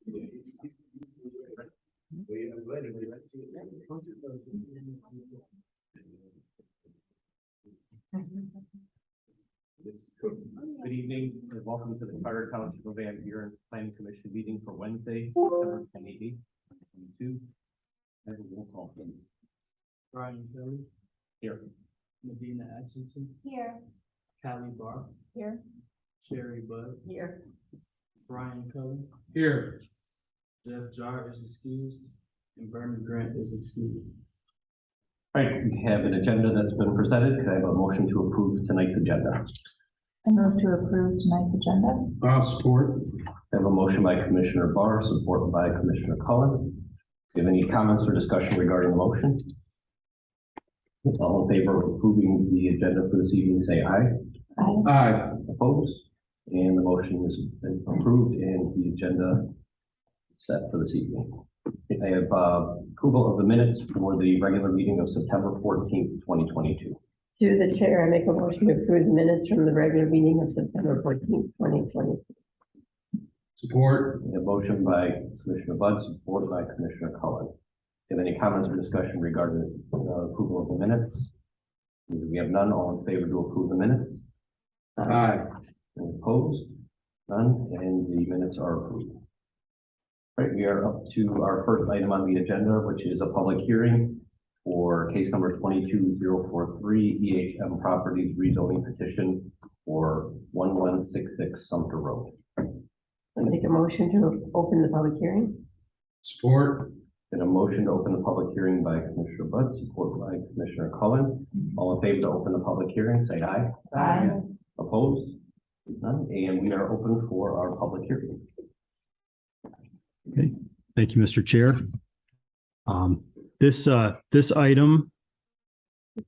Good evening and welcome to the Township of Buren Planning Commission meeting for Wednesday, September 10, 2022. Have a roll call, please. Brian Kelly. Here. Medina Atchison. Here. Callie Barr. Here. Sherry Budd. Here. Brian Kelly. Here. Jeff Jar is excused. And Vernon Grant is excused. All right, we have an agenda that's been presented. Could I have a motion to approve tonight's agenda? I move to approve tonight's agenda. I'll support. I have a motion by Commissioner Barr, supported by Commissioner Cullen. Do you have any comments or discussion regarding the motion? All in favor of approving the agenda for this evening, say aye. Aye. Aye. Opposed? And the motion has been approved and the agenda set for this evening. I have approval of the minutes for the regular meeting of September 14th, 2022. To the chair, I make a motion to approve the minutes from the regular meeting of September 14th, 2020. Support. A motion by Commissioner Budd, supported by Commissioner Cullen. Do you have any comments or discussion regarding the approval of the minutes? We have none. All in favor to approve the minutes? Aye. Any opposed? None, and the minutes are approved. All right, we are up to our first item on the agenda, which is a public hearing for case number 22043 EHM Properties rezoning petition for 1166 Sumter Road. I make a motion to open the public hearing. Support. And a motion to open the public hearing by Commissioner Budd, supported by Commissioner Cullen. All in favor to open the public hearing, say aye. Aye. Opposed? None, and we are open for our public hearing. Okay, thank you, Mr. Chair. This item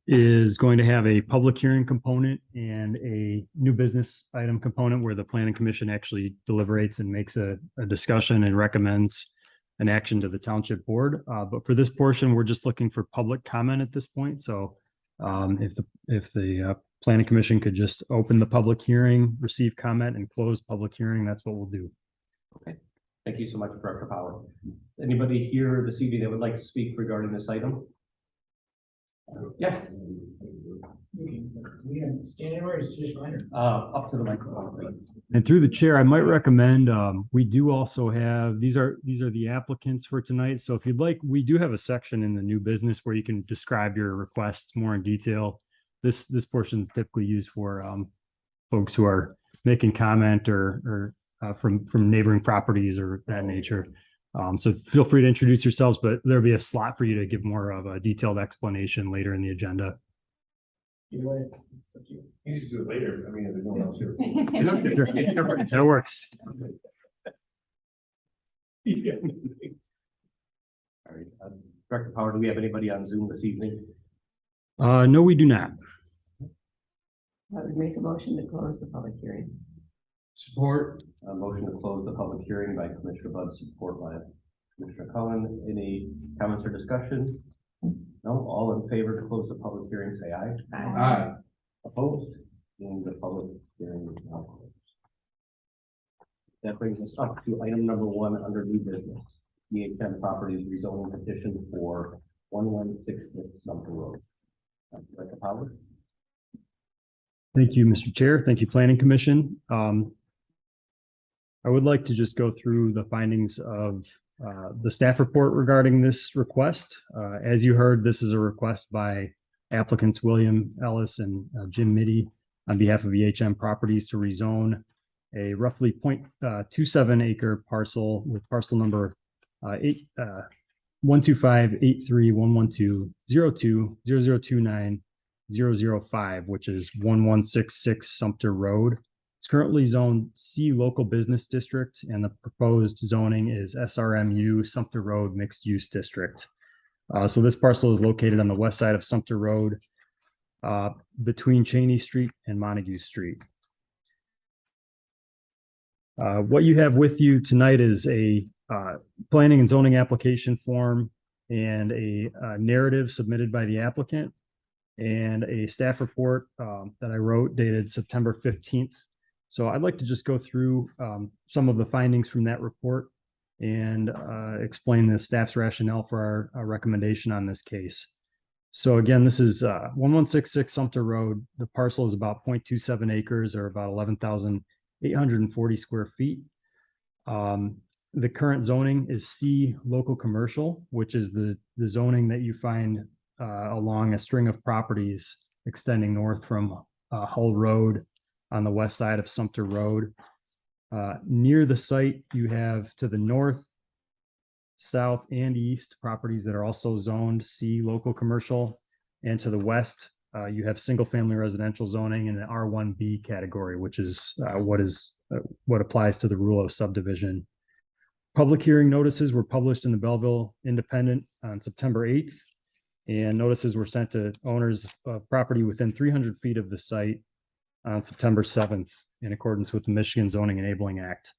is going to have a public hearing component and a new business item component where the planning commission actually deliberates and makes a discussion and recommends an action to the township board. But for this portion, we're just looking for public comment at this point. So if the planning commission could just open the public hearing, receive comment, and close public hearing, that's what we'll do. Okay. Thank you so much, Director Power. Anybody here this evening that would like to speak regarding this item? Yeah. We have stand anywhere to switch minor. Up to the microphone, please. And through the chair, I might recommend, we do also have, these are the applicants for tonight. So if you'd like, we do have a section in the new business where you can describe your requests more in detail. This portion is typically used for folks who are making comment or from neighboring properties or that nature. So feel free to introduce yourselves, but there'll be a slot for you to give more of a detailed explanation later in the agenda. Either way, it's up to you. You just do it later. I mean, there's no one else here. That works. All right. Director Power, do we have anybody on Zoom this evening? No, we do not. I would make a motion to close the public hearing. Support. A motion to close the public hearing by Commissioner Budd, support by Commissioner Cullen. Any comments or discussion? No, all in favor to close the public hearing, say aye. Aye. Opposed? And the public hearing is now closed. That brings us up to item number 1 under new business. EHM Properties rezoning petition for 1166 Sumter Road. Director Power. Thank you, Mr. Chair. Thank you, Planning Commission. I would like to just go through the findings of the staff report regarding this request. As you heard, this is a request by applicants William Ellis and Jim Mitty on behalf of EHM Properties to rezone a roughly 0.27 acre parcel with parcel number 125-83-112-02-0029-005, which is 1166 Sumter Road. It's currently zoned C Local Business District, and the proposed zoning is SRMU Sumter Road Mixed Use District. So this parcel is located on the west side of Sumter Road, between Cheney Street and Montague Street. What you have with you tonight is a planning and zoning application form and a narrative submitted by the applicant and a staff report that I wrote dated September 15th. So I'd like to just go through some of the findings from that report and explain the staff's rationale for our recommendation on this case. So again, this is 1166 Sumter Road. The parcel is about 0.27 acres or about 11,840 square feet. The current zoning is C local commercial, which is the zoning that you find along a string of properties extending north from Hull Road on the west side of Sumter Road. Near the site, you have to the north, south, and east properties that are also zoned C local commercial. And to the west, you have single family residential zoning in the R1B category, which is what applies to the rule of subdivision. Public hearing notices were published in the Belleville Independent on September 8th, and notices were sent to owners of property within 300 feet of the site on September 7th in accordance with the Michigan Zoning Enabling Act.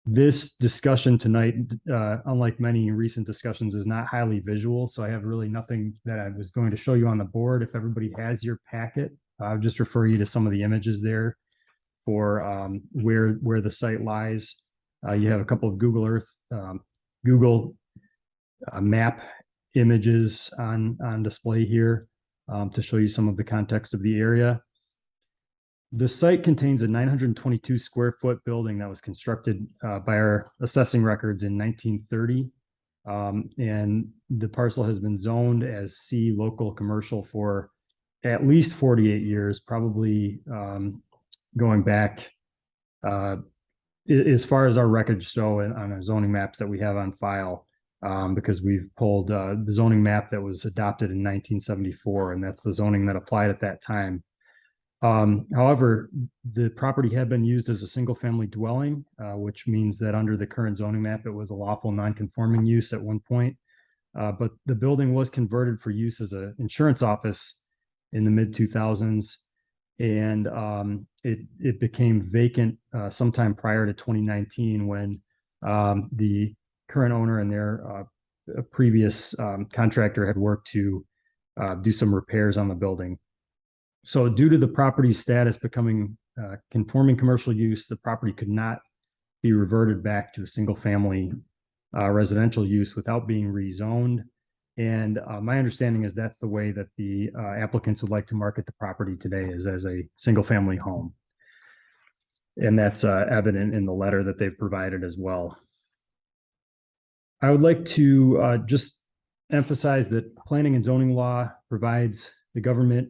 This discussion tonight, unlike many recent discussions, is not highly visual, so I have really nothing that I was going to show you on the board. If everybody has your packet, I'll just refer you to some of the images there for where the site lies. You have a couple of Google Earth, Google map images on display here to show you some of the context of the area. The site contains a 922 square foot building that was constructed by our assessing records in 1930. And the parcel has been zoned as C local commercial for at least 48 years, probably going back as far as our records show on our zoning maps that we have on file, because we've pulled the zoning map that was adopted in 1974, and that's the zoning that applied at that time. However, the property had been used as a single family dwelling, which means that under the current zoning map, it was a lawful non-conforming use at one point. But the building was converted for use as an insurance office in the mid 2000s. And it became vacant sometime prior to 2019 when the current owner and their previous contractor had worked to do some repairs on the building. So due to the property's status becoming conforming commercial use, the property could not be reverted back to a single family residential use without being rezoned. And my understanding is that's the way that the applicants would like to market the property today, is as a single family home. And that's evident in the letter that they've provided as well. I would like to just emphasize that planning and zoning law provides the government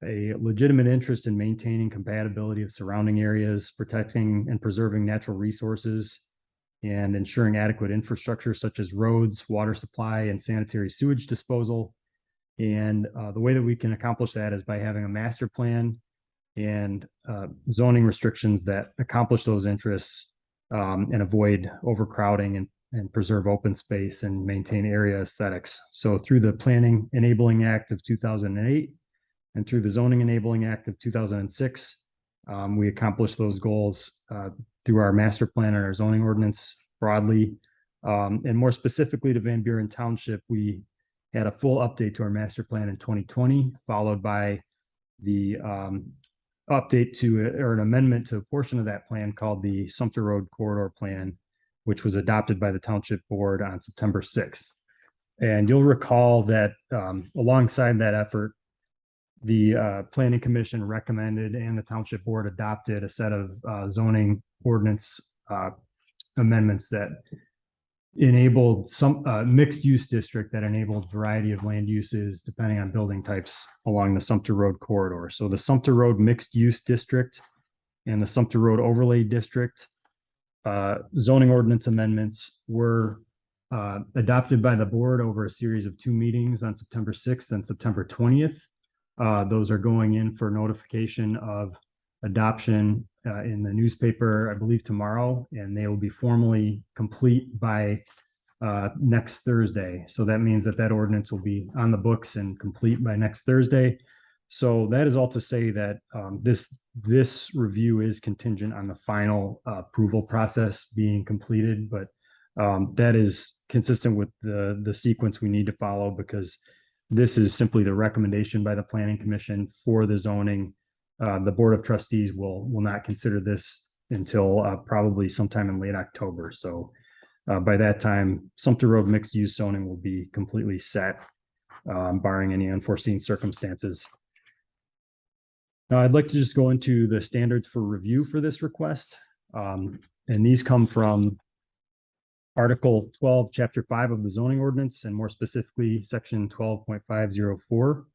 a legitimate interest in maintaining compatibility of surrounding areas, protecting and preserving natural resources, and ensuring adequate infrastructure such as roads, water supply, and sanitary sewage disposal. And the way that we can accomplish that is by having a master plan and zoning restrictions that accomplish those interests and avoid overcrowding and preserve open space and maintain area aesthetics. So through the Planning Enabling Act of 2008 and through the Zoning Enabling Act of 2006, we accomplished those goals through our master plan and our zoning ordinance broadly. And more specifically to Van Buren Township, we had a full update to our master plan in 2020, followed by the update to or an amendment to a portion of that plan called the Sumter Road Corridor Plan, which was adopted by the Township Board on September 6th. And you'll recall that alongside that effort, the Planning Commission recommended and the Township Board adopted a set of zoning ordinance amendments that enabled some mixed use district that enabled variety of land uses depending on building types along the Sumter Road corridor. So the Sumter Road Mixed Use District and the Sumter Road Overlay District zoning ordinance amendments were adopted by the board over a series of 2 meetings on September 6th and September 20th. Those are going in for notification of adoption in the newspaper, I believe tomorrow, and they will be formally complete by next Thursday. So that means that ordinance will be on the books and complete by next Thursday. So that is all to say that this review is contingent on the final approval process being completed, but that is consistent with the sequence we need to follow, because this is simply the recommendation by the Planning Commission for the zoning. The Board of Trustees will not consider this until probably sometime in late October. So By that time, Sumter Road mixed use zoning will be completely set, barring any unforeseen circumstances. Now, I'd like to just go into the standards for review for this request. And these come from Article 12, Chapter 5 of the zoning ordinance, and more specifically, Section 12.504.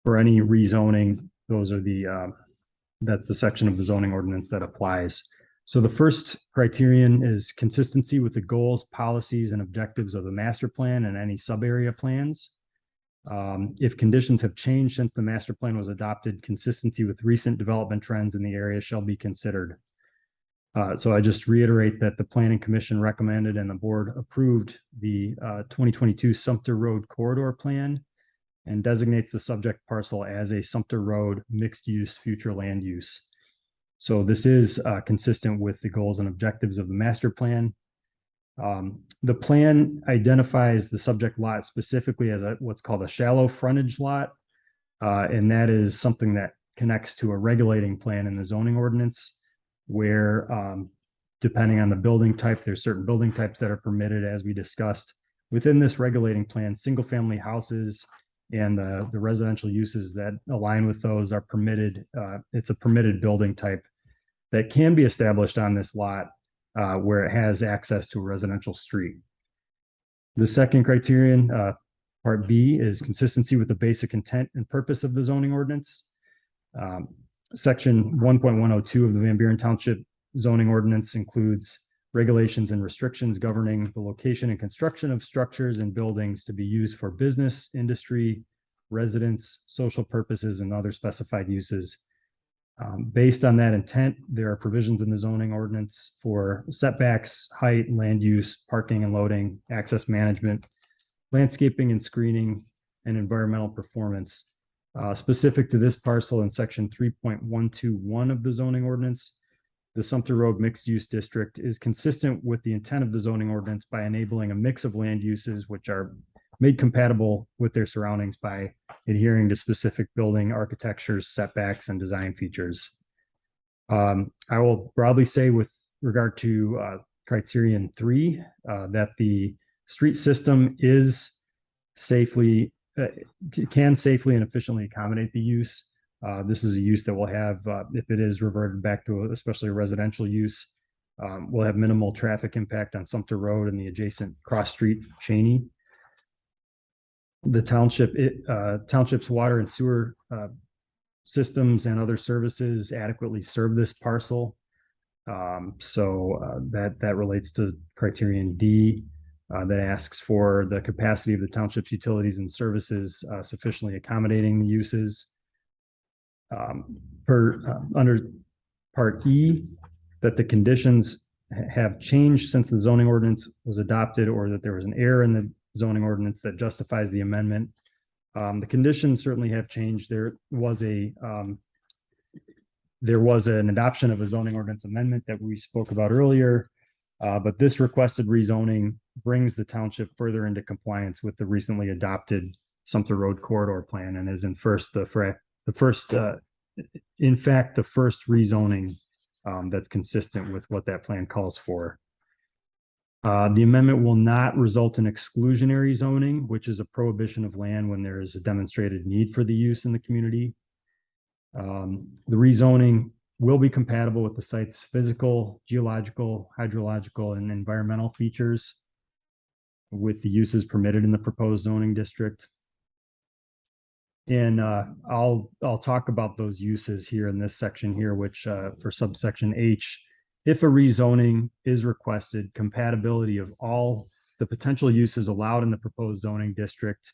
For any rezoning, those are that's the section of the zoning ordinance that applies. So the first criterion is consistency with the goals, policies, and objectives of the master plan and any sub-area plans. If conditions have changed since the master plan was adopted, consistency with recent development trends in the area shall be considered. So I just reiterate that the Planning Commission recommended and the board approved the 2022 Sumter Road Corridor Plan and designates the subject parcel as a Sumter Road mixed-use future land use. So this is consistent with the goals and objectives of the master plan. The plan identifies the subject lot specifically as what's called a shallow frontage lot. And that is something that connects to a regulating plan in the zoning ordinance where depending on the building type, there's certain building types that are permitted as we discussed. Within this regulating plan, single family houses and the residential uses that align with those are permitted. It's a permitted building type that can be established on this lot where it has access to a residential street. The second criterion, part B, is consistency with the basic intent and purpose of the zoning ordinance. Section 1.102 of the Van Buren Township zoning ordinance includes regulations and restrictions governing the location and construction of structures and buildings to be used for business, industry, residence, social purposes, and other specified uses. Based on that intent, there are provisions in the zoning ordinance for setbacks, height, land use, parking and loading, access management, landscaping and screening, and environmental performance. Specific to this parcel in section 3.121 of the zoning ordinance, the Sumter Road mixed use district is consistent with the intent of the zoning ordinance by enabling a mix of land uses which are made compatible with their surroundings by adhering to specific building architectures, setbacks, and design features. I will broadly say with regard to criterion 3 that the street system is can safely and efficiently accommodate the use. This is a use that will have, if it is reverted back to especially a residential use, will have minimal traffic impact on Sumter Road and the adjacent cross street Cheney. The township's water and sewer systems and other services adequately serve this parcel. That relates to criterion D that asks for the capacity of the township's utilities and services sufficiently accommodating the uses. Under part E, that the conditions have changed since the zoning ordinance was adopted or that there was an error in the zoning ordinance that justifies the amendment. The conditions certainly have changed. There was an adoption of a zoning ordinance amendment that we spoke about earlier, but this requested rezoning brings the township further into compliance with the recently adopted Sumter Road Corridor Plan and is in fact the first rezoning that's consistent with what that plan calls for. The amendment will not result in exclusionary zoning, which is a prohibition of land when there is a demonstrated need for the use in the community. The rezoning will be compatible with the site's physical, geological, hydrological, and environmental features with the uses permitted in the proposed zoning district. And I'll talk about those uses here in this section here, which for subsection H, if a rezoning is requested, compatibility of all the potential uses allowed in the proposed zoning district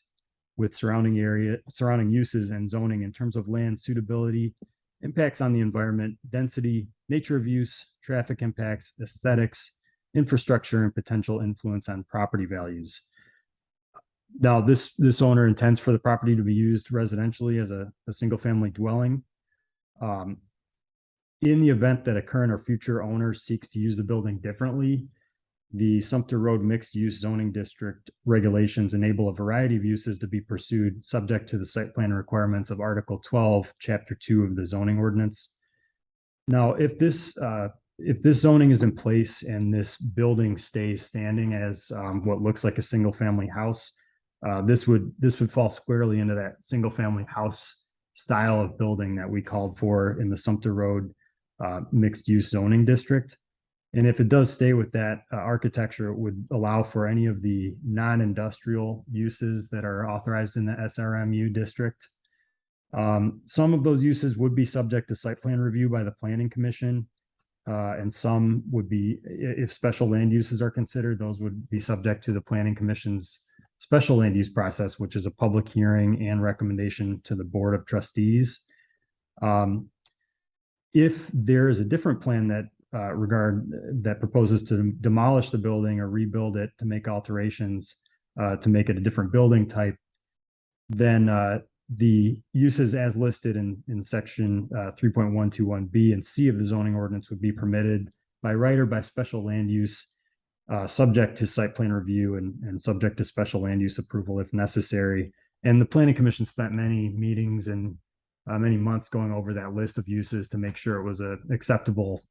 with surrounding uses and zoning in terms of land suitability, impacts on the environment, density, nature of use, traffic impacts, aesthetics, infrastructure, and potential influence on property values. Now, this owner intends for the property to be used residentially as a single family dwelling. In the event that a current or future owner seeks to use the building differently, the Sumter Road mixed use zoning district regulations enable a variety of uses to be pursued subject to the site plan requirements of Article 12, Chapter 2 of the zoning ordinance. Now, if this if this zoning is in place and this building stays standing as what looks like a single family house, this would fall squarely into that single family house style of building that we called for in the Sumter Road mixed use zoning district. And if it does stay with that architecture, it would allow for any of the non-industrial uses that are authorized in the SRMU district. Some of those uses would be subject to site plan review by the Planning Commission. And some would be, if special land uses are considered, those would be subject to the Planning Commission's special land use process, which is a public hearing and recommendation to the Board of Trustees. If there is a different plan that that proposes to demolish the building or rebuild it to make alterations to make it a different building type, then the uses as listed in section 3.121B and C of the zoning ordinance would be permitted by right or by special land use, subject to site plan review and subject to special land use approval if necessary. And the Planning Commission spent many meetings and many months going over that list of uses to make sure it was an acceptable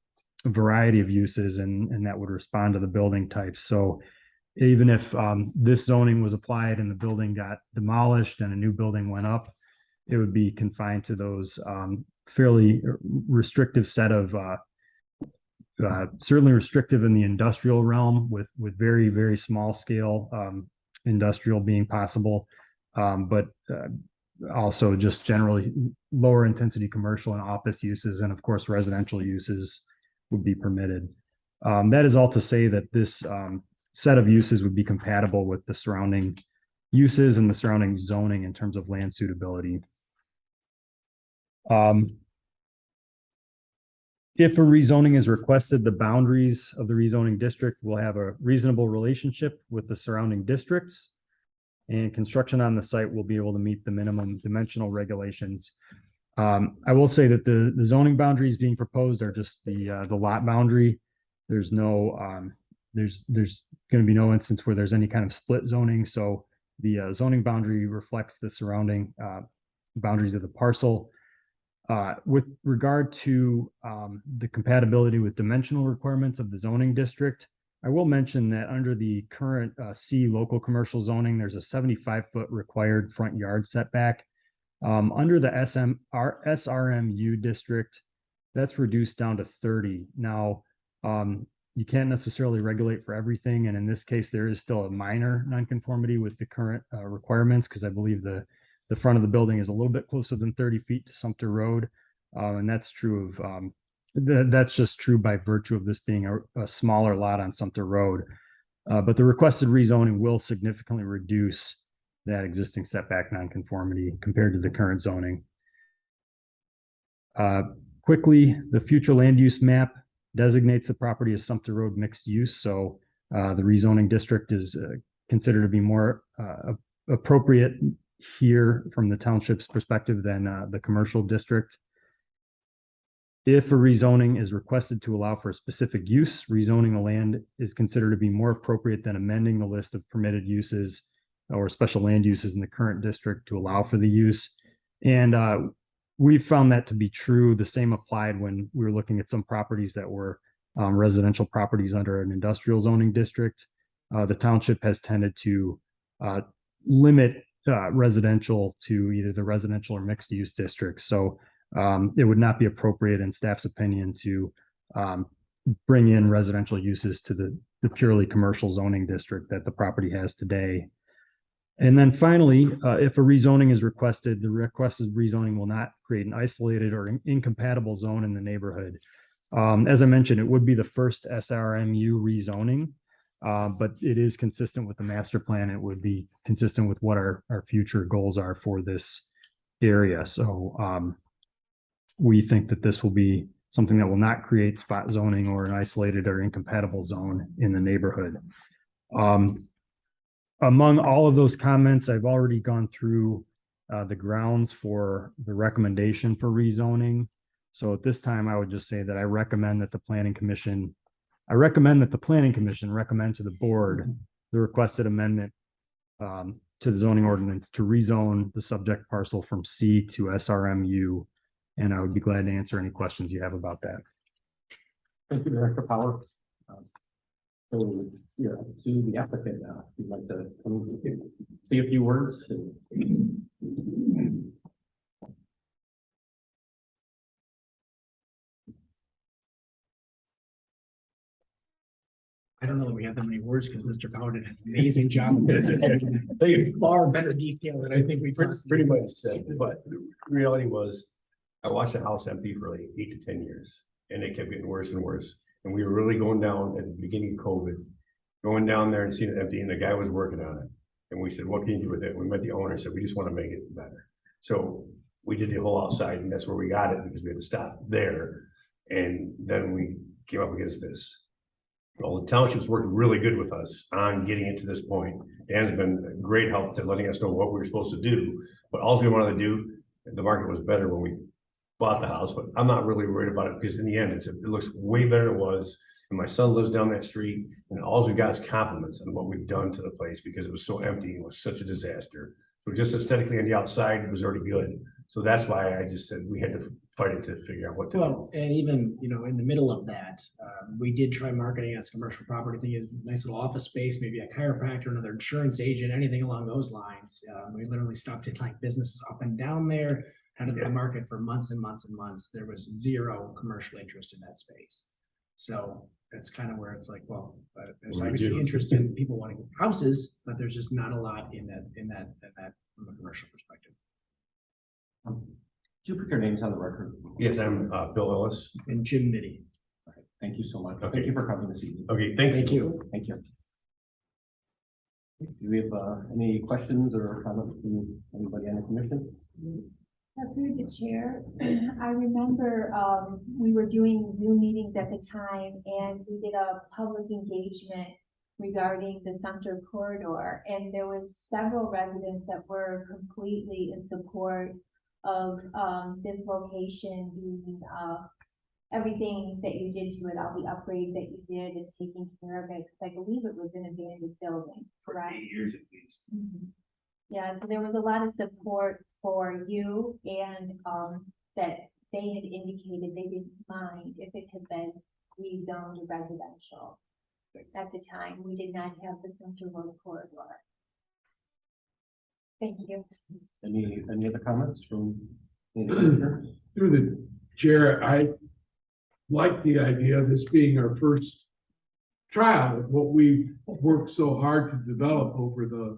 variety of uses and that would respond to the building types. So even if this zoning was applied and the building got demolished and a new building went up, it would be confined to those fairly restrictive set of certainly restrictive in the industrial realm with very, very small scale industrial being possible, but also just generally lower intensity commercial and office uses, and of course residential uses would be permitted. That is all to say that this set of uses would be compatible with the surrounding uses and the surrounding zoning in terms of land suitability. If a rezoning is requested, the boundaries of the rezoning district will have a reasonable relationship with the surrounding districts, and construction on the site will be able to meet the minimum dimensional regulations. I will say that the zoning boundaries being proposed are just the lot boundary. There's no there's going to be no instance where there's any kind of split zoning. So the zoning boundary reflects the surrounding boundaries of the parcel. With regard to the compatibility with dimensional requirements of the zoning district, I will mention that under the current C local commercial zoning, there's a 75-foot required front yard setback. Under the SRMU district, that's reduced down to 30. Now, you can't necessarily regulate for everything. And in this case, there is still a minor nonconformity with the current requirements, because I believe the front of the building is a little bit closer than 30 feet to Sumter Road. And that's true of, that's just true by virtue of this being a smaller lot on Sumter Road. But the requested rezoning will significantly reduce that existing setback nonconformity compared to the current zoning. Quickly, the future land use map designates the property as Sumter Road mixed use. So the rezoning district is considered to be more appropriate here from the township's perspective than the commercial district. If a rezoning is requested to allow for a specific use, rezoning the land is considered to be more appropriate than amending the list of permitted uses or special land uses in the current district to allow for the use. And we found that to be true. The same applied when we were looking at some properties that were residential properties under an industrial zoning district. The township has tended to limit residential to either the residential or mixed use districts. So it would not be appropriate in staff's opinion to bring in residential uses to the purely commercial zoning district that the property has today. And then finally, if a rezoning is requested, the requested rezoning will not create an isolated or incompatible zone in the neighborhood. As I mentioned, it would be the first SRMU rezoning, but it is consistent with the master plan. It would be consistent with what our future goals are for this area. So we think that this will be something that will not create spot zoning or an isolated or incompatible zone in the neighborhood. Among all of those comments, I've already gone through the grounds for the recommendation for rezoning. So at this time, I would just say that I recommend that the Planning Commission recommend to the board the requested amendment to the zoning ordinance to rezone the subject parcel from C to SRMU. And I would be glad to answer any questions you have about that. Thank you, Director Power. So, yeah, to the applicant, if you'd like to say a few words. I don't know that we have that many words because Mr. Powell did an amazing job. They had far better detail than I think we Pretty much said, but the reality was, I watched the house empty for like 8 to 10 years, and it kept getting worse and worse. And we were really going down at the beginning of COVID, going down there and seeing it empty, and the guy was working on it. And we said, what can you do with it? We met the owner, said, we just want to make it better. So we did the whole outside, and that's where we got it, because we had to stop there. And then we came up against this. Well, the township's worked really good with us on getting it to this point. Dan's been a great help to letting us know what we were supposed to do, but all we wanted to do, the market was better when we bought the house, but I'm not really worried about it, because in the end, it looks way better than it was. And my son lives down that street, and all we got is compliments on what we've done to the place, because it was so empty and was such a disaster. So just aesthetically on the outside, it was already good. So that's why I just said we had to fight it to figure out what to do. Well, and even, you know, in the middle of that, we did try marketing as commercial property, thing is nice little office space, maybe a chiropractor, another insurance agent, anything along those lines. We literally stopped at like businesses up and down there, out of the market for months and months and months. There was zero commercial interest in that space. So that's kind of where it's like, well, there's We obviously do. interest in people wanting houses, but there's just not a lot in that from a commercial perspective. Do you put your names on the record? Yes, I'm Bill Ellis. And Jim Mitty. All right, thank you so much. Okay. Thank you for coming this evening. Okay, thank Thank you. you. Thank you. Do we have any questions or comments from anybody on the commission? Through the chair, I remember we were doing Zoom meetings at the time, and we did a public engagement regarding the Sumter corridor, and there was several residents that were completely in support of this location being everything that you did to it, all the upgrades that you did and taking care of it, because I believe it was an abandoned building, correct? 8 years at least. Mhm. Yeah, so there was a lot of support for you, and that they had indicated they didn't mind if it had been rezoned residential. At the time, we did not have the Central Road corridor. Thank you. Any other comments from any of the commissioners? Through the chair, I like the idea of this being our first trial of what we've worked so hard to develop over the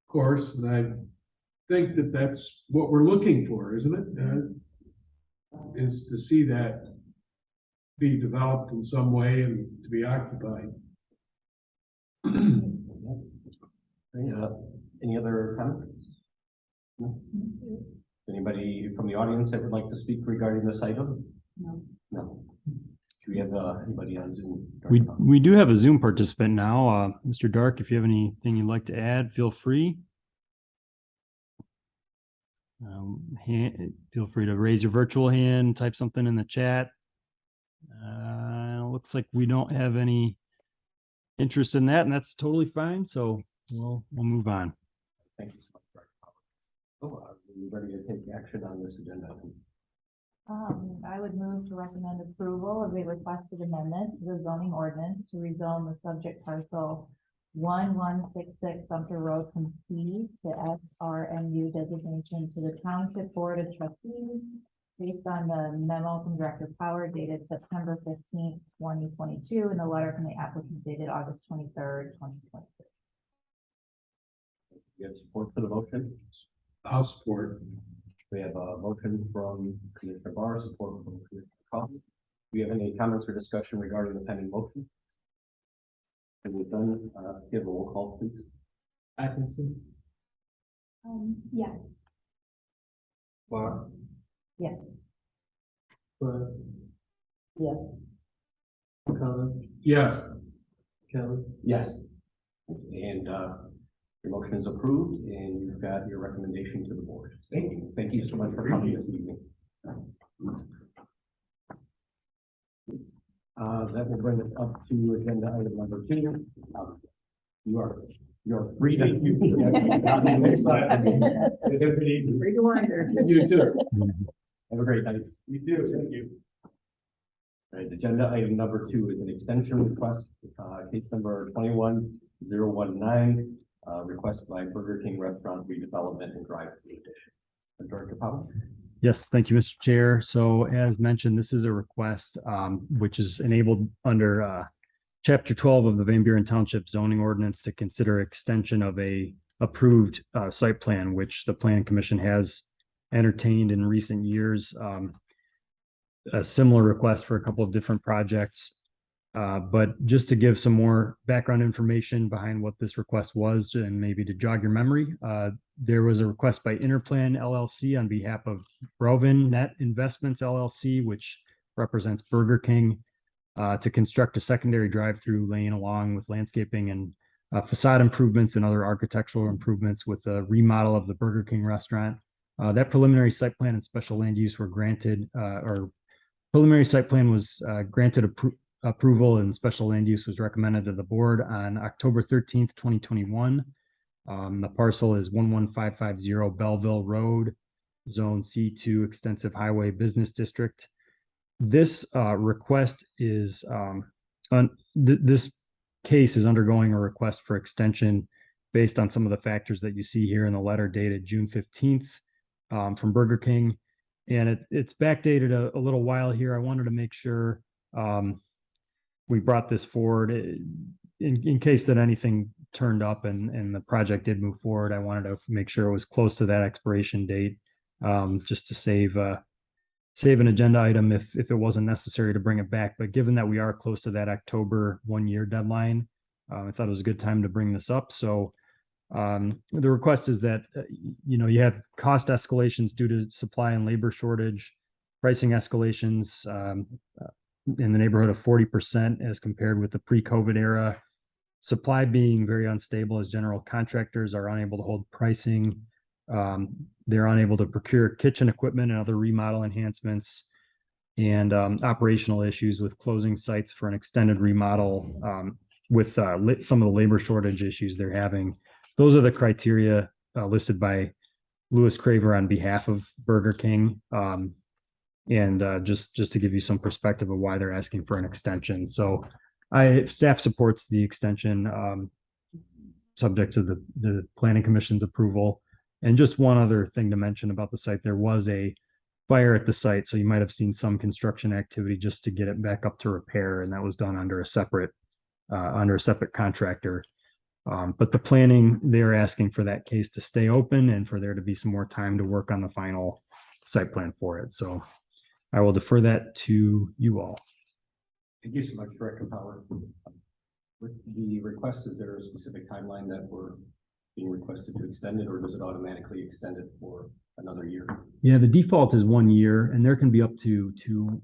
course, and I think that that's what we're looking for, isn't it? Is to see that be developed in some way and to be occupied. Any other comments? No? Anybody from the audience that would like to speak regarding this item? No. No. Do we have anybody on Zoom? We do have a Zoom participant now. Mr. Dark, if you have anything you'd like to add, feel free. Feel free to raise your virtual hand, type something in the chat. Looks like we don't have any interest in that, and that's totally fine. So we'll move on. Thank you so much, Director Howard. Are we ready to take action on this agenda? I would move to recommend approval of a requested amendment to the zoning ordinance to rezone the subject parcel 1166 Sumter Road from C to SRMU designation to the Township Board of Trustees based on the memo from Director Power dated September 15th, 2022, and the letter from the applicant dated August 23rd, 2023. You have support for the motion? I'll support. We have a motion from Commissioner Barr, support from Commissioner Collins. Do you have any comments or discussion regarding the pending motion? And we've done, give a roll call, please. Atkinson, Yes. Barr. Yes. Bud, Yes. Cullen, Yes. Kelly. Yes. And your motion is approved, and you've got your recommendation to the board. Thank you. Thank you so much for coming this evening. That will bring us up to agenda item number 2. You're free to. Next slide. You too. Have a great night. You too. Thank you. All right, agenda item number 2 is an extension request, case number 21019, request by Burger King Restaurant redevelopment and drive-through addition. Director Powell? Yes, thank you, Mr. Chair. So as mentioned, this is a request which is enabled under Chapter 12 of the Van Buren Township zoning ordinance to consider extension of a approved site plan, which the Planning Commission has entertained in recent years. A similar request for a couple of different projects. But just to give some more background information behind what this request was, and maybe to jog your memory, there was a request by Interplan LLC on behalf of Broven Net Investments LLC, which represents Burger King, to construct a secondary drive-through lane along with landscaping and facade improvements and other architectural improvements with a remodel of the Burger King restaurant. That preliminary site plan and special land use were granted, or preliminary site plan was granted approval, and special land use was recommended to the board on October 13th, 2021. The parcel is 11550 Belleville Road, Zone C2, Extensive Highway Business District. This request is, this case is undergoing a request for extension based on some of the factors that you see here in the letter dated June 15th from Burger King. And it's backdated a little while here. I wanted to make sure we brought this forward in case that anything turned up and the project did move forward. I wanted to make sure it was close to that expiration date, just to save an agenda item if it wasn't necessary to bring it back. But given that we are close to that October 1-year deadline, I thought it was a good time to bring this up. So the request is that, you have cost escalations due to supply and labor shortage, pricing escalations in the neighborhood of 40% as compared with the pre-COVID era, supply being very unstable as general contractors are unable to hold pricing. They're unable to procure kitchen equipment and other remodel enhancements, and operational issues with closing sites for an extended remodel with some of the labor shortage issues they're having. Those are the criteria listed by Louis Craver on behalf of Burger King. And just to give you some perspective of why they're asking for an extension. So staff supports the extension subject to the Planning Commission's approval. And just one other thing to mention about the site, there was a fire at the site. So you might have seen some construction activity just to get it back up to repair. And that was done under a separate contractor. But the planning, they're asking for that case to stay open and for there to be some more time to work on the final site plan for it. So I will defer that to you all. Thank you so much, Director Power. With the request, is there a specific timeline that we're being requested to extend it, or does it automatically extend it for another year? Yeah, the default is 1 year, and there can be up to 2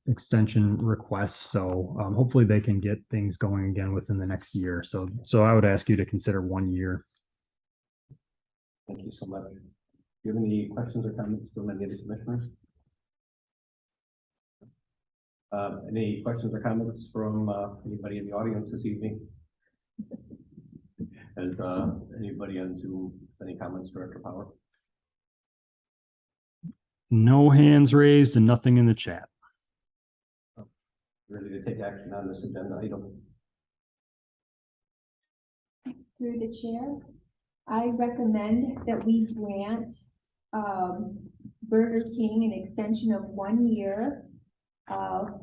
extension requests. So hopefully they can get things going again within the next year. So I would ask you to consider 1 year. Thank you so much. Do you have any questions or comments from any of the commissioners? Any questions or comments from anybody in the audience this evening? Has anybody on Zoom any comments, Director Power? No hands raised and nothing in the chat. Ready to take action on this agenda item? Through the chair, I recommend that we grant Burger King an extension of 1 year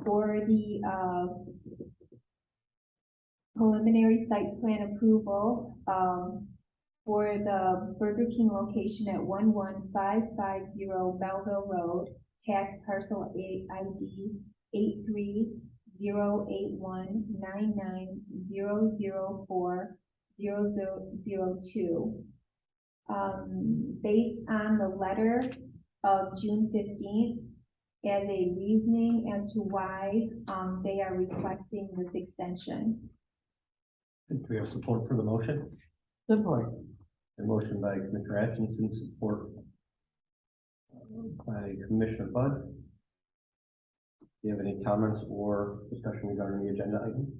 for the preliminary site plan approval for the Burger King location at 11550 Belleville Road, tax parcel ID 83081990040002. Based on the letter of June 15th, as a reasoning as to why they are requesting this extension. Do we have support for the motion? Support. The motion by Commissioner Atkinson, support by Commissioner Bud. Do you have any comments or discussion regarding the agenda item?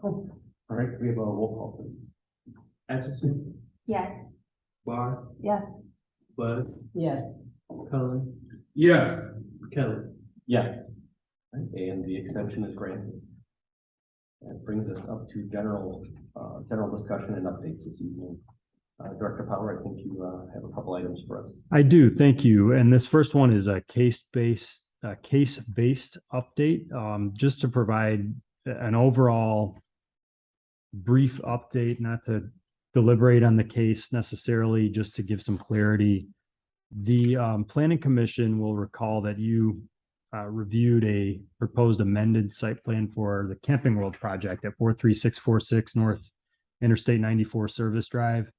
Oh, all right, we have a roll call, please. Atchison, Yes. Barr, Yes. Bud, Yes. Cullen, Yes. Kelly. Yes. And the extension is granted. That brings us up to general discussion and updates this evening. Director Power, I think you have a couple items for us. I do, thank you. And this first one is a case-based update, just to provide an overall brief update, not to deliberate on the case necessarily, just to give some clarity. The Planning Commission will recall that you reviewed a proposed amended site plan for the Camping World project at 43646 North Interstate 94 Service Drive.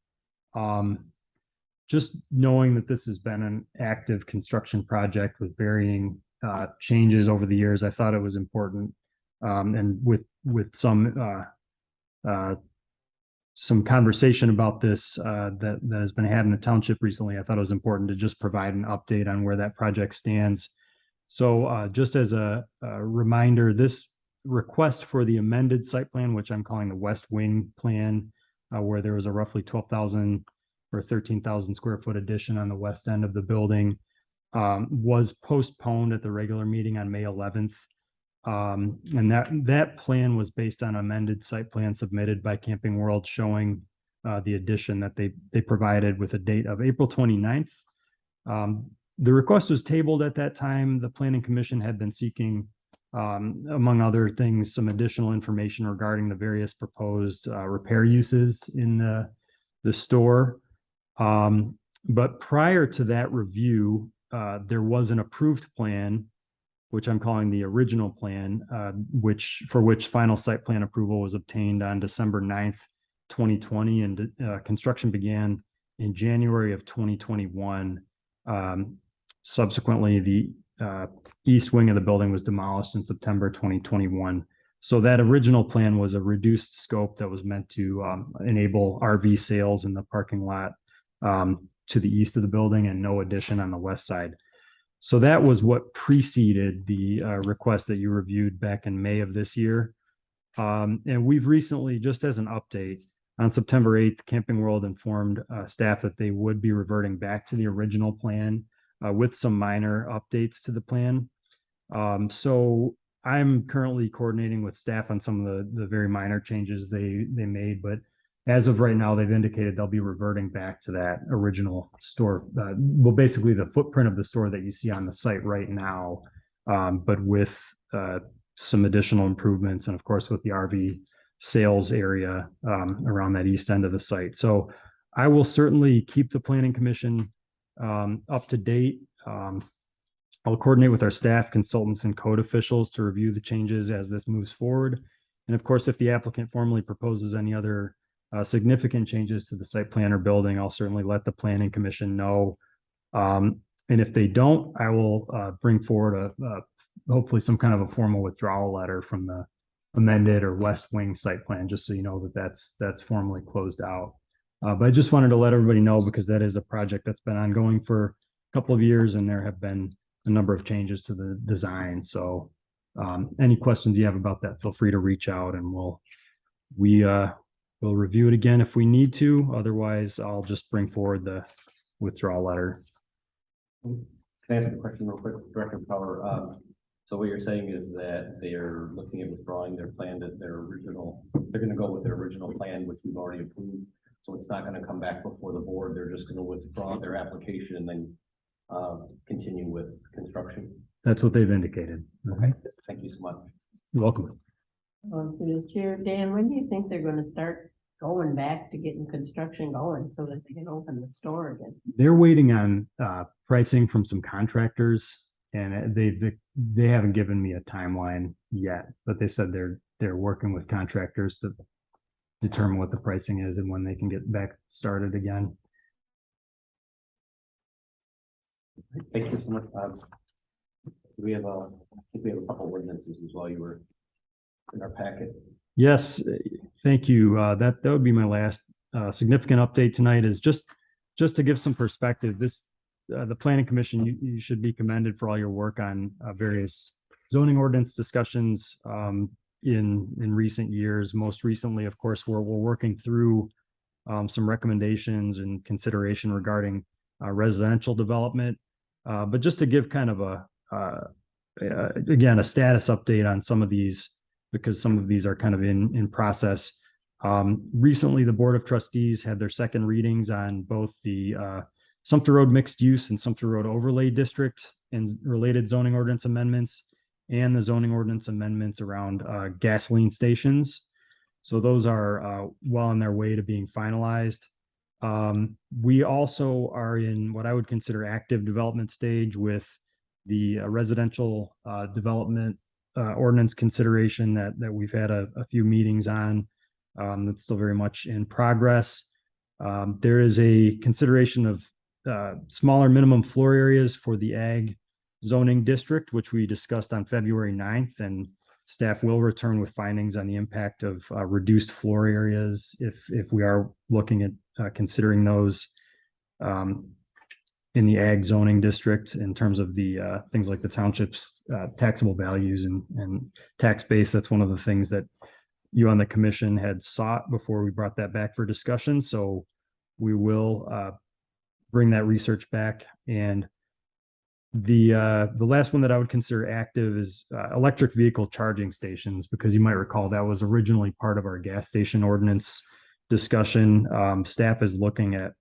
Just knowing that this has been an active construction project with varying changes over the years, I thought it was important, and with some conversation about this that has been had in the township recently, I thought it was important to just provide an update on where that project stands. So just as a reminder, this request for the amended site plan, which I'm calling the West Wing plan, where there was a roughly 12,000 or 13,000 square foot addition on the west end of the building, was postponed at the regular meeting on May 11th. And that plan was based on amended site plan submitted by Camping World showing the addition that they provided with a date of April 29th. The request was tabled at that time. The Planning Commission had been seeking, among other things, some additional information regarding the various proposed repair uses in the store. But prior to that review, there was an approved plan, which I'm calling the original plan, for which final site plan approval was obtained on December 9th, 2020, and construction began in January of 2021. Subsequently, the east wing of the building was demolished in September 2021. So that original plan was a reduced scope that was meant to enable RV sales in the parking lot to the east of the building and no addition on the west side. So that was what preceded the request that you reviewed back in May of this year. And we've recently, just as an update, on September 8th, Camping World informed staff that they would be reverting back to the original plan with some minor updates to the plan. So I'm currently coordinating with staff on some of the very minor changes they made, but as of right now, they've indicated they'll be reverting back to that original store. Well, basically the footprint of the store that you see on the site right now, but with some additional improvements, and of course with the RV sales area around that east end of the site. So I will certainly keep the Planning Commission up to date. I'll coordinate with our staff, consultants, and code officials to review the changes as this moves forward. And of course, if the applicant formally proposes any other significant changes to the site plan or building, I'll certainly let the Planning Commission know. And if they don't, I will bring forward hopefully some kind of a formal withdrawal letter from the amended or west wing site plan, just so you know that that's formally closed out. But I just wanted to let everybody know, because that is a project that's been ongoing for a couple of years, and there have been a number of changes to the design. So any questions you have about that, feel free to reach out, and we'll review it again if we need to. Otherwise, I'll just bring forward the withdrawal letter. Can I ask a question real quick, Director Power? So what you're saying is that they're looking at withdrawing their plan, that they're going to go with their original plan, which we've already approved. So it's not going to come back before the board. They're just going to withdraw their application and then continue with construction. That's what they've indicated. Okay, thank you so much. You're welcome. To the chair, Dan, when do you think they're gonna start going back to getting construction going so that they can open the store again? They're waiting on pricing from some contractors, and they haven't given me a timeline yet, but they said they're working with contractors to determine what the pricing is and when they can get back started again. Thank you so much. I think we have a couple ordinances as well. You were in our packet. Yes, thank you. That would be my last significant update tonight, is just to give some perspective. The Planning Commission, you should be commended for all your work on various zoning ordinance discussions in recent years. Most recently, of course, we're working through some recommendations and consideration regarding residential development. But just to give kind of again, a status update on some of these, because some of these are kind of in process. Recently, the Board of Trustees had their second readings on both the Sumter Road Mixed Use and Sumter Road Overlay District and related zoning ordinance amendments, and the zoning ordinance amendments around gasoline stations. So those are well on their way to being finalized. We also are in what I would consider active development stage with the residential development ordinance consideration that we've had a few meetings on. That's still very much in progress. There is a consideration of smaller minimum floor areas for the ag zoning district, which we discussed on February 9th, and staff will return with findings on the impact of reduced floor areas if we are looking at considering those in the ag zoning district in terms of the things like the township's taxable values and tax base. That's one of the things that you on the commission had sought before we brought that back for discussion. So we will bring that research back. And the last one that I would consider active is electric vehicle charging stations, because you might recall that was originally part of our gas station ordinance discussion. Staff is looking at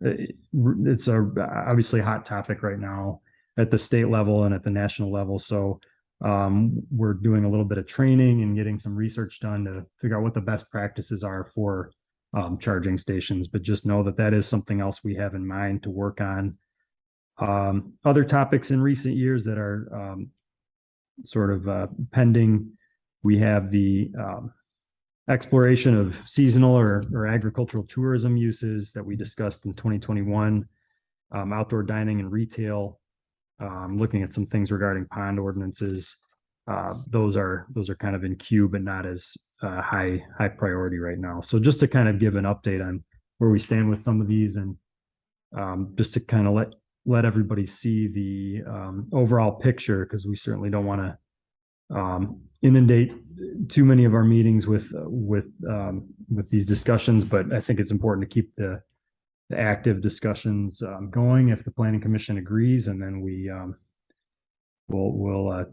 it's obviously a hot topic right now at the state level and at the national level. So we're doing a little bit of training and getting some research done to figure out what the best practices are for charging stations. But just know that that is something else we have in mind to work on. Other topics in recent years that are sort of pending, we have the exploration of seasonal or agricultural tourism uses that we discussed in 2021, outdoor dining and retail, looking at some things regarding pond ordinances. Those are kind of in queue, but not as high priority right now. So just to kind of give an update on where we stand with some of these, and just to kind of let everybody see the overall picture, because we certainly don't want to inundate too many of our meetings with these discussions, but I think it's important to keep the active discussions going if the planning commission agrees, and then we'll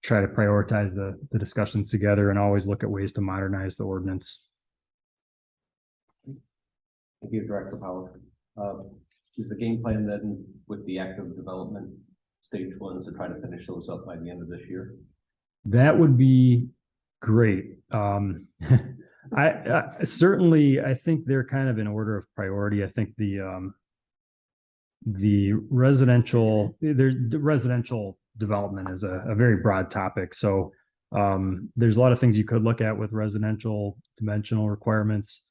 try to prioritize the discussions together and always look at ways to modernize the ordinance. Thank you, Director Powell. Is the game plan then with the active development stage ones to try to finish those up by the end of this year? That would be great. I certainly, I think they're kind of in order of priority. I think the residential development is a very broad topic. So there's a lot of things you could look at with residential dimensional requirements.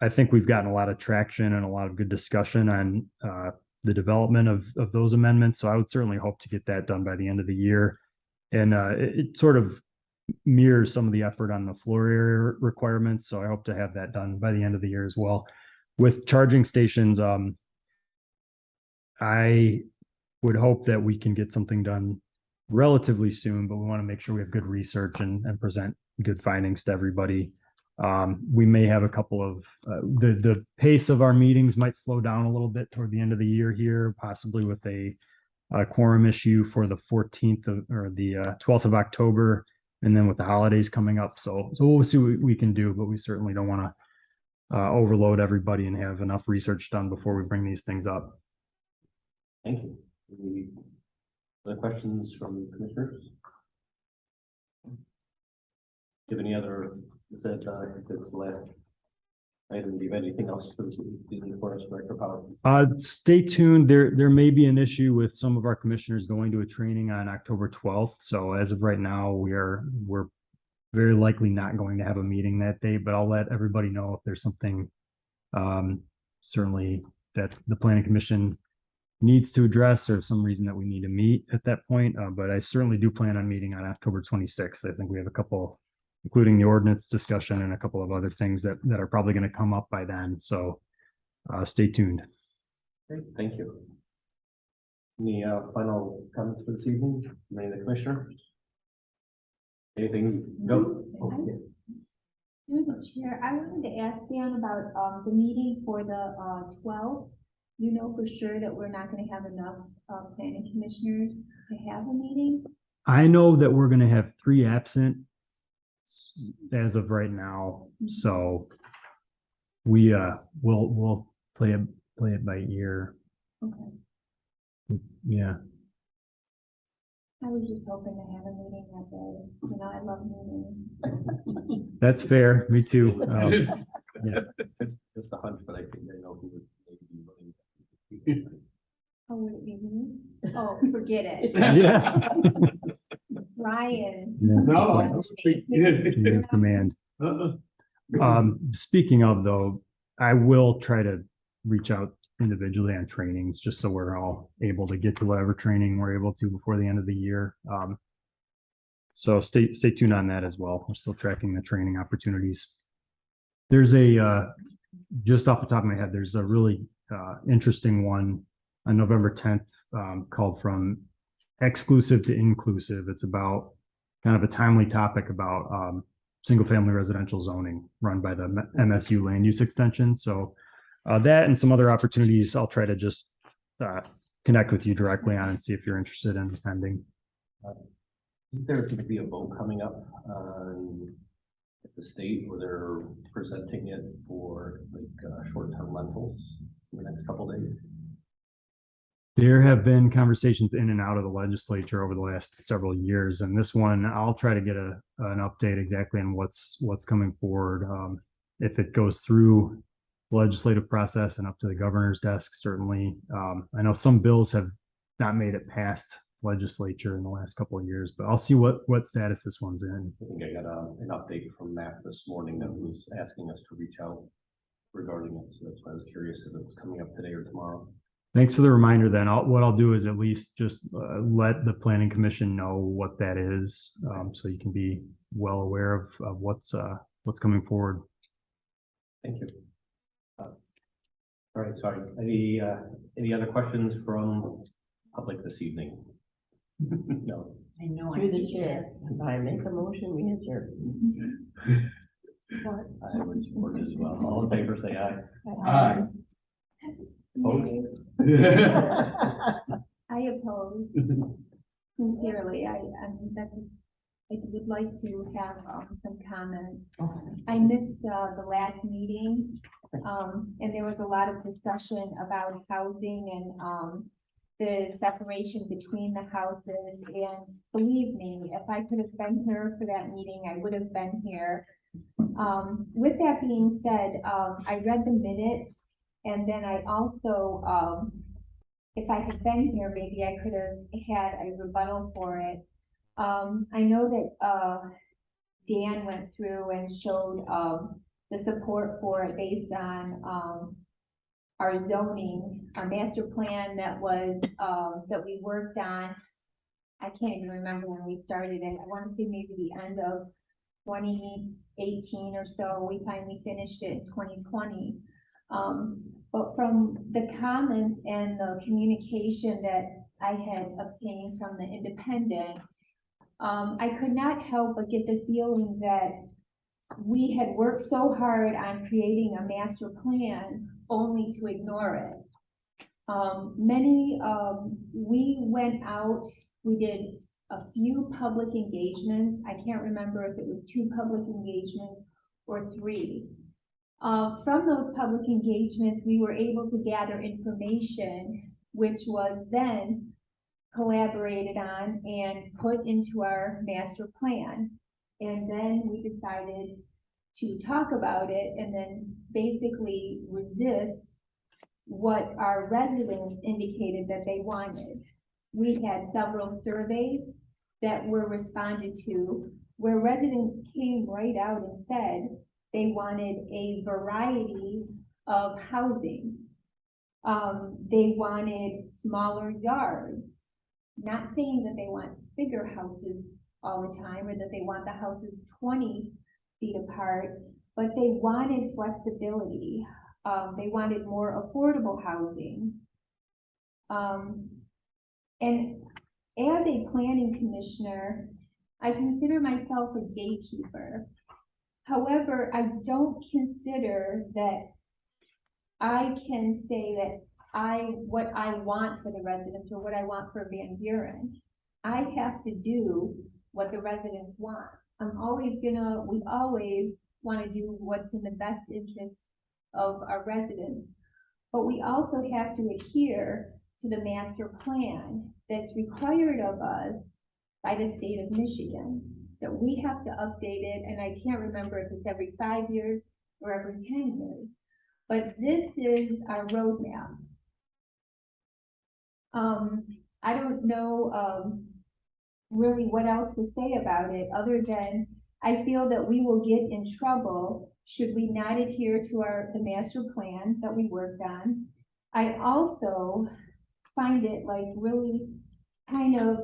I think we've gotten a lot of traction and a lot of good discussion on the development of those amendments. So I would certainly hope to get that done by the end of the year. And it sort of mirrors some of the effort on the floor area requirements. So I hope to have that done by the end of the year as well. With charging stations, I would hope that we can get something done relatively soon, but we want to make sure we have good research and present good findings to everybody. We may have a couple of the pace of our meetings might slow down a little bit toward the end of the year here, possibly with a quorum issue for the 14th or the 12th of October, and then with the holidays coming up. So we'll see what we can do, but we certainly don't want to overload everybody and have enough research done before we bring these things up. Thank you. Any other questions from commissioners? Do you have any other? That's the last item. Do you have anything else for us, Director Powell? Stay tuned. There may be an issue with some of our commissioners going to a training on October 12th. So as of right now, we're very likely not going to have a meeting that day, but I'll let everybody know if there's something certainly that the planning commission needs to address, or some reason that we need to meet at that point. But I certainly do plan on meeting on October 26th. I think we have a couple, including the ordinance discussion and a couple of other things that are probably going to come up by then. So stay tuned. Great, thank you. Any final comments for this evening? Any of the commissioners? Anything? No. Okay. Through the chair, I wanted to ask Dan about the meeting for the 12th. You know for sure that we're not going to have enough planning commissioners to have a meeting. I know that we're gonna have 3 absent as of right now, so we'll play it by ear. Okay. Yeah, I was just hoping to have a meeting that day. You know, I love meetings. that's fair. Me too. Just a hunch, but I think I know who would maybe be willing. Oh, would it be me? Oh, forget it. Yeah. Ryan. No. Chain of command. Uh-uh. Speaking of though, I will try to reach out individually on trainings, just so we're all able to get to whatever training we're able to before the end of the year. So stay tuned on that as well. We're still tracking the training opportunities. There's just off the top of my head, there's a really interesting one on November 10th called From Exclusive to Inclusive. It's about kind of a timely topic about single family residential zoning run by the MSU Land Use Extension. So that and some other opportunities, I'll try to just connect with you directly on and see if you're interested in attending. There could be a vote coming up at the state where they're presenting it for like short-term rentals in the next couple days. There have been conversations in and out of the legislature over the last several years, and this one I'll try to get an update exactly on what's coming forward. If it goes through the legislative process and up to the governor's desk, certainly. I know some bills have not made it past legislature in the last couple of years, but I'll see what status this one's in. I think I got an update from Matt this morning that was asking us to reach out regarding it. So that's why I was curious if it was coming up today or tomorrow. Thanks for the reminder then. What I'll do is at least just let the planning commission know what that is, so you can be well aware of what's coming forward. Thank you. All right, sorry. Any other questions from public this evening? No. I know. Through the chair, if I make a motion, we adjourn. I would support it as well. All in favor, say aye. Aye. Opposed? I oppose. Sincerely, I would like to have some comments. I missed the last meeting, and there was a lot of discussion about housing and the separation between the houses. And believe me, if I could have been here for that meeting, I would have been here. With that being said, I read the minutes, and then I also, if I had been here, maybe I could have had a rebuttal for it. I know that Dan went through and showed the support for it based on our zoning, our master plan that was that we worked on. I can't even remember when we started it. I want to say maybe the end of 2018 or so. We finally finished it in 2020. But from the comments and the communication that I had obtained from the independent, I could not help but get the feeling that we had worked so hard on creating a master plan only to ignore it. We went out, we did a few public engagements. I can't remember if it was 2 public engagements or 3. From those public engagements, we were able to gather information, which was then collaborated on and put into our master plan. And then we decided to talk about it and then basically resist what our residents indicated that they wanted. We had several surveys that were responded to where residents came right out and said they wanted a variety of housing. They wanted smaller yards. Not saying that they want bigger houses all the time or that they want the houses 20 feet apart, but they wanted flexibility. They wanted more affordable housing. And as a planning commissioner, I consider myself a gatekeeper. However, I don't consider that I can say that what I want for the residents or what I want for Van Buren. I have to do what the residents want. We always want to do what's in the best interest of our residents. But we also have to adhere to the master plan that's required of us by the state of Michigan, that we have to update it, and I can't remember if it's every 5 years or every 10 years. But this is our roadmap. I don't know, really what else to say about it, other than I feel that we will get in trouble should we not adhere to the master plan that we worked on. I also find it like really kind of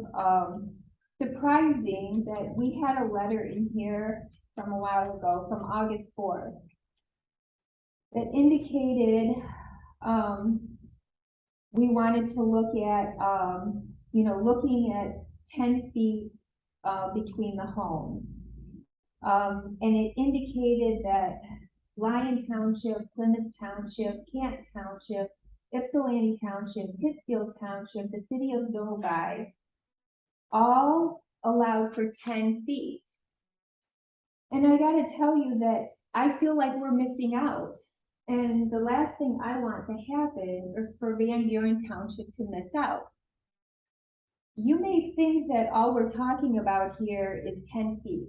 surprising that we had a letter in here from a while ago, from August 4th, that indicated we wanted to look at, looking at 10 feet between the homes. And it indicated that Lyon Township, Plymouth Township, Canton Township, Ypsilanti Township, Pittsfield Township, the city of Novi, all allowed for 10 feet. And I gotta tell you that I feel like we're missing out. And the last thing I want to happen is for Van Buren Township to miss out. You may think that all we're talking about here is 10 feet,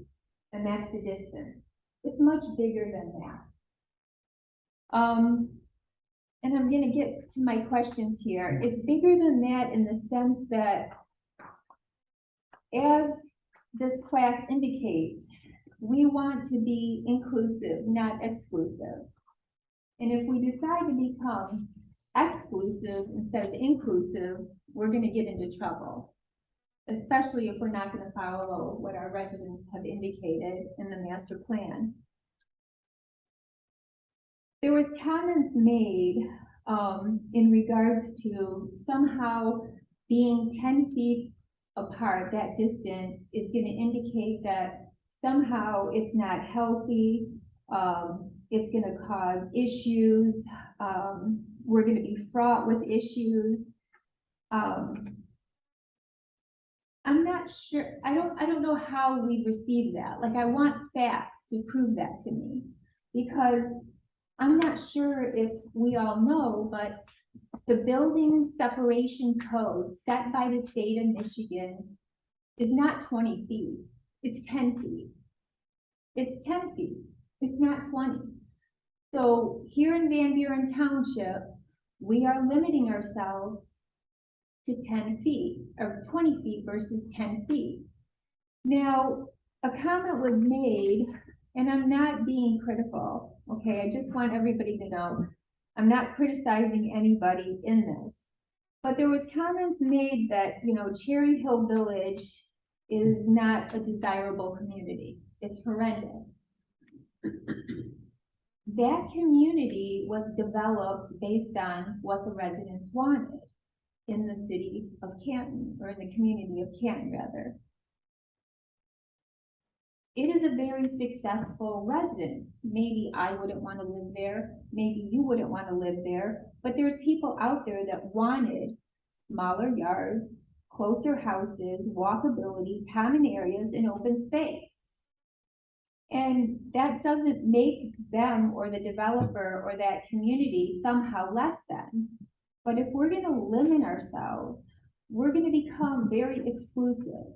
and that's the distance. It's much bigger than that. And I'm gonna get to my questions here. It's bigger than that in the sense that, as this class indicates, we want to be inclusive, not exclusive. And if we decide to become exclusive instead of inclusive, we're gonna get into trouble, especially if we're not gonna follow what our residents have indicated in the master plan. There was comments made in regards to somehow being 10 feet apart, that distance is gonna indicate that somehow it's not healthy, it's gonna cause issues, we're gonna be fraught with issues. I'm not sure, I don't know how we receive that. Like, I want facts to prove that to me, because I'm not sure if we all know, but the building separation code set by the state of Michigan is not 20 feet, it's 10 feet. It's 10 feet, it's not 20. So here in Van Buren Township, we are limiting ourselves to 10 feet, or 20 feet versus 10 feet. Now, a comment was made, and I'm not being critical, okay? I just want everybody to know, I'm not criticizing anybody in this. But there was comments made that, Cherry Hill Village is not a desirable community. It's horrendous. That community was developed based on what the residents wanted in the city of Canton, or in the community of Canton, rather. It is a very successful residence. Maybe I wouldn't want to live there, maybe you wouldn't want to live there, but there's people out there that wanted smaller yards, closer houses, walkability, common areas, and open space. And that doesn't make them or the developer or that community somehow less than. But if we're gonna limit ourselves, we're gonna become very exclusive.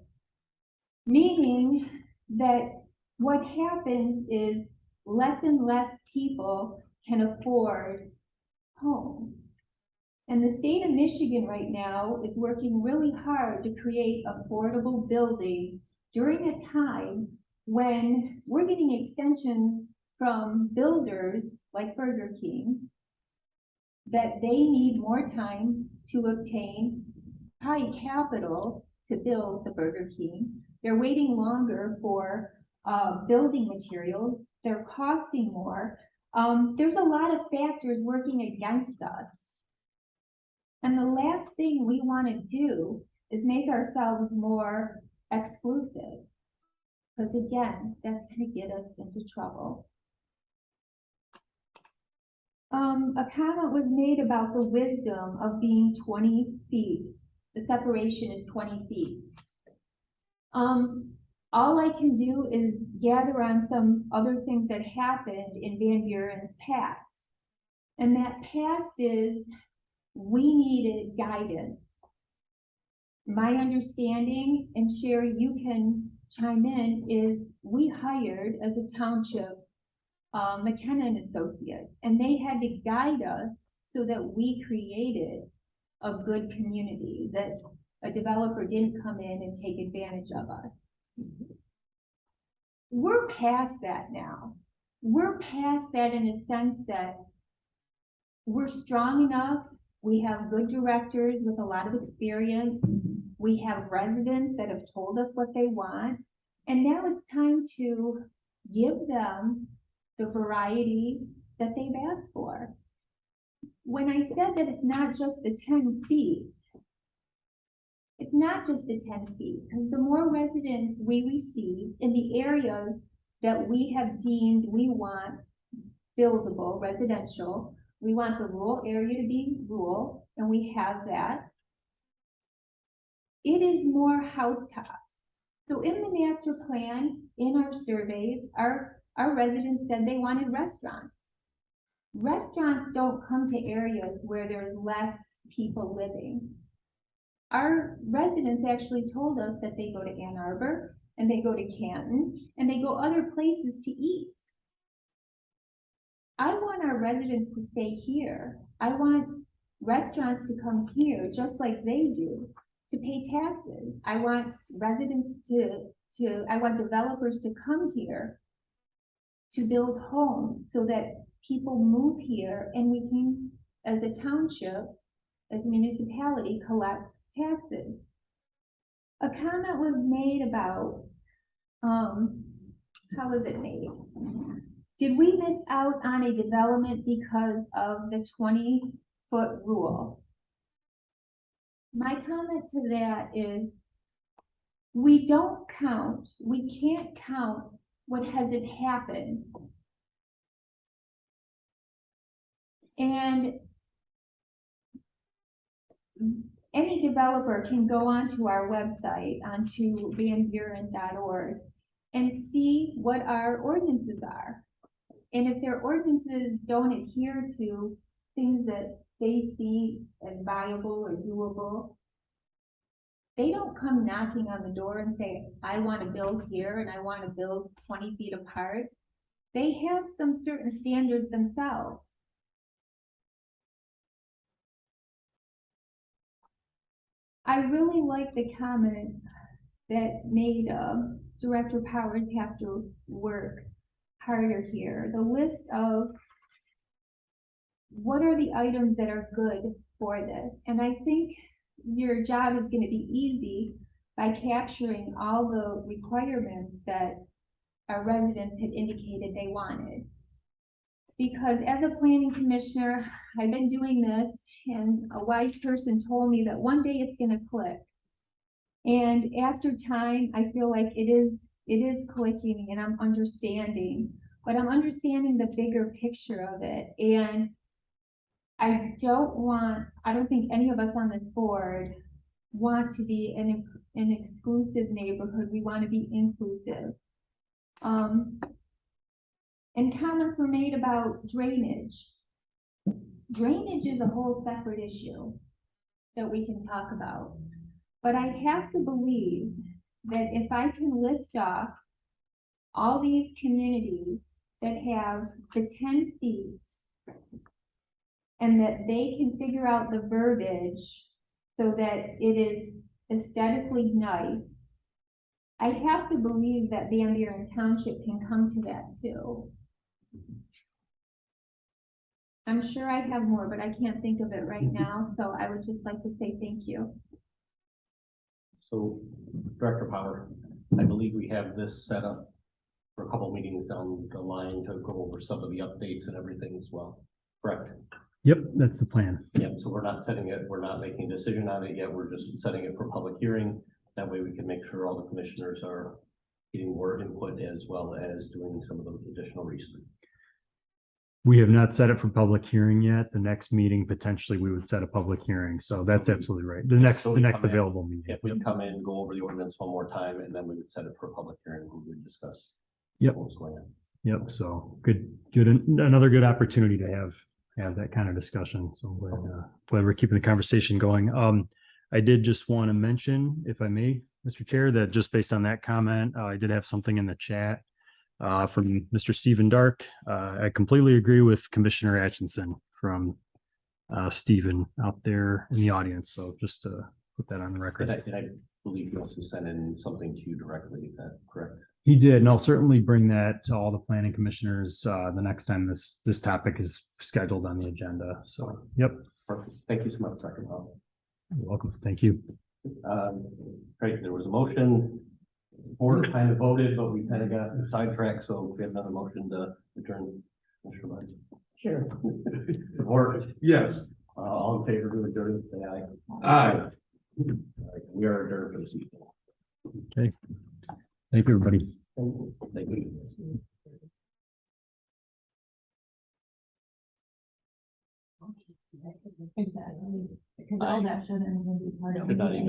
Meaning that what happens is less and less people can afford homes. And the state of Michigan right now is working really hard to create affordable building during a time when we're getting extensions from builders like Burger King that they need more time to obtain high capital to build the Burger King. They're waiting longer for building materials. They're costing more. There's a lot of factors working against us. And the last thing we want to do is make ourselves more exclusive. Because again, that's going to get us into trouble. A comment was made about the wisdom of being 20 feet. The separation is 20 feet. All I can do is gather on some other things that happened in Van Buren's past. And that past is, we needed guidance. My understanding, and Sherry, you can chime in, is we hired as a township, McKenna and Associates, and they had to guide us so that we created a good community, that a developer didn't come in and take advantage of us. We're past that now. We're past that in a sense that we're strong enough. We have good directors with a lot of experience. We have residents that have told us what they want. And now it's time to give them the variety that they've asked for. When I said that it's not just the 10 feet, it's not just the 10 feet, because the more residents we receive in the areas that we have deemed we want buildable, residential, we want the rural area to be rural, and we have that. It is more housetops. So in the master plan, in our surveys, our residents said they wanted restaurants. Restaurants don't come to areas where there's less people living. Our residents actually told us that they go to Ann Arbor, and they go to Canton, and they go other places to eat. I want our residents to stay here. I want restaurants to come here just like they do, to pay taxes. I want residents I want developers to come here to build homes so that people move here and we can, as a township, as a municipality, collect taxes. A comment was made about, how was it made? Did we miss out on a development because of the 20-foot rule? My comment to that is, we can't count what hasn't happened. And any developer can go onto our website, onto vanburen.org, and see what our ordinances are. And if their ordinances don't adhere to things that they see as viable or doable, they don't come knocking on the door and say, I want to build here and I want to build 20 feet apart. They have some certain standards themselves. I really like the comment that made Director Powers have to work harder here. The list of what are the items that are good for this. And I think your job is going to be easy by capturing all the requirements that our residents had indicated they wanted. Because as a planning commissioner, I've been doing this, and a wise person told me that one day it's going to click. And after time, I feel like it is clicking, and I'm understanding, but I'm understanding the bigger picture of it. And I don't think any of us on this board want to be an exclusive neighborhood. We want to be inclusive. And comments were made about drainage. Drainage is a whole separate issue that we can talk about. But I have to believe that if I can list off all these communities that have the 10 feet and that they can figure out the verbiage so that it is aesthetically nice, I have to believe that Van Buren Township can come to that too. I'm sure I have more, but I can't think of it right now, so I would just like to say thank you. So, Director Power, I believe we have this set up for a couple of meetings down the line to go over some of the updates and everything as well, correct? Yep, that's the plan. Yep, so we're not making a decision on it yet, we're just setting it for public hearing. That way we can make sure all the commissioners are getting more input as well as doing some of the additional research. We have not set it for public hearing yet. The next meeting, potentially, we would set a public hearing. So that's absolutely right. The next So we come in- available meeting. If we come in, go over the ordinance one more time, and then we would set it for a public hearing, we would discuss. Yep. what's going on. Yep. So good, another good opportunity to have that kind of discussion. So glad we're keeping the conversation going. I did just want to mention, if I may, Mr. Chair, that just based on that comment, I did have something in the chat from Mr. Stephen Dark. I completely agree with Commissioner Atchison from Stephen out there in the audience. So just to put that on the record. And I believe he also sent in something to you directly, is that correct? He did, and I'll certainly bring that to all the planning commissioners the next time this topic is scheduled on the agenda. So, yep. Perfect. Thank you so much, Dr. Powell. You're welcome. Thank you. Great, there was a motion. Board kind of voted, but we kind of got sidetracked, so we have another motion to adjourn. Mr. Lund. Sure. Support. Yes. All in favor to adjourn, say aye. Aye. All right, we are adjourned for this evening. Okay. Thank you, everybody. Thank you. Exactly. Because all that shouldn't even be part of. Should not even